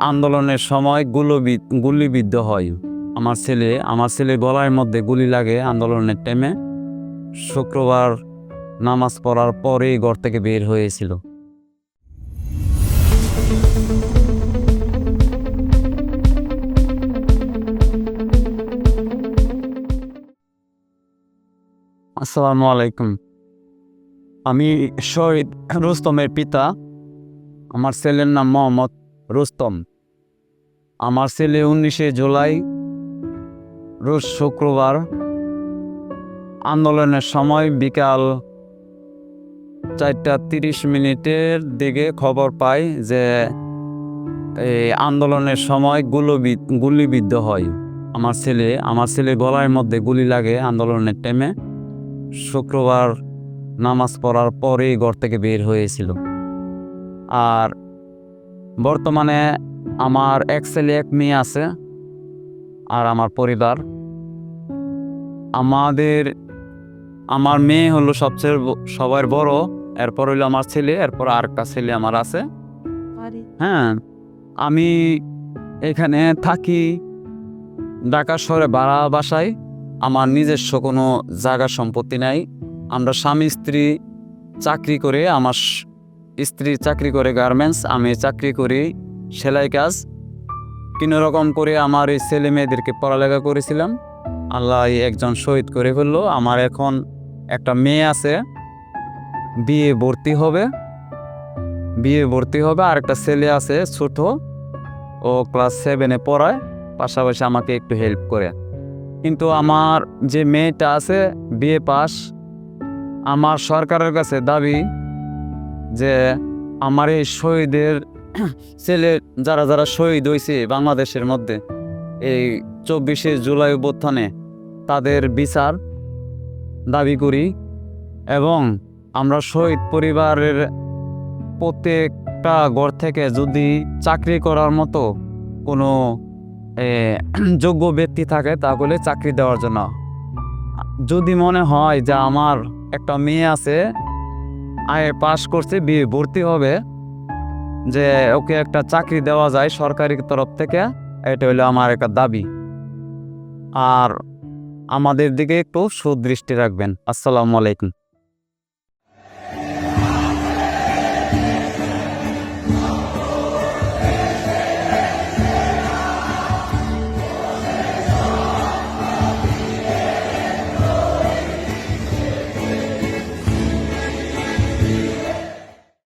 আন্দোলনের সময় গুলিবিদ্ধ হয়। আমার ছেলে গলার মধ্যে গুলি লাগে আন্দোলনের টাইমে। শুক্রবার নামাজ পড়ার পরেই ঘর থেকে বের হয়েছিল। আসসালামু আলাইকুম। আমি শহীদ রুস্তমের পিতা। আমার ছেলের নাম মোহাম্মদ রুস্তম। আমার ছেলে 19শে জুলাই রোজ শুক্রবার আন্দোলনের সময় বিকাল 4:30 দিকে খবর পাই যে আন্দোলনের সময় গুলিবিদ্ধ হয় আমার ছেলে গলার মধ্যে গুলি লাগে আন্দোলনের টাইমে। শুক্রবার নামাজ পড়ার পরেই ঘর থেকে বের হয়েছিল। আর বর্তমানে আমার এক ছেলে এক মেয়ে আছে। আর আমার পরিবার, আমার মেয়ে হলো সবার বড়, এরপর হইলো আমার ছেলে, এরপর আরেকটা ছেলে আমার আছে। হ্যাঁ, আমি এখানে থাকি ঢাকা শহরে ভাড়া বাসায়। আমার নিজস্ব কোনো জায়গা সম্পত্তি নাই। আমরা স্বামী স্ত্রী চাকরি করে, আমার স্ত্রী চাকরি করে গার্মেন্টস, আমি চাকরি করি সেলাই কাজ। কোনোরকম করে আমার এই ছেলে মেয়েদেরকে পড়ালেখা করেছিলাম। আল্লাহ একজন শহীদ করে ফেললো। আমার এখন একটা মেয়ে আছে, বিয়ে ভর্তি হবে। আর একটা ছেলে আছে ছোট, ও ক্লাস 7-এ পড়ায়, পাশাপাশি আমাকে একটু হেল্প করে। কিন্তু আমার যে মেয়েটা আছে বিএ পাস। আমার সরকারের কাছে দাবি যে আমার এই শহীদের ছেলে যারা শহীদ হয়েছে বাংলাদেশের মধ্যে এই 24শে জুলাই অভ্যুত্থানে, তাদের বিচার দাবি করি। এবং আমরা শহীদ পরিবারের প্রত্যেকটা ঘর থেকে যদি চাকরি করার মতো কোনো যোগ্য ব্যক্তি থাকে তাহলে চাকরি দেওয়ার জন্য, যদি মনে হয় যে আমার একটা মেয়ে আছে আইএ পাস করছে, বিয়ে ভর্তি হবে, যে ওকে একটা চাকরি দেওয়া যায় সরকারি তরফ থেকে, এটা হলো আমার একটা দাবি। আর আমাদের দিকে একটু সুদৃষ্টি রাখবেন। আসসালামু আলাইকুম।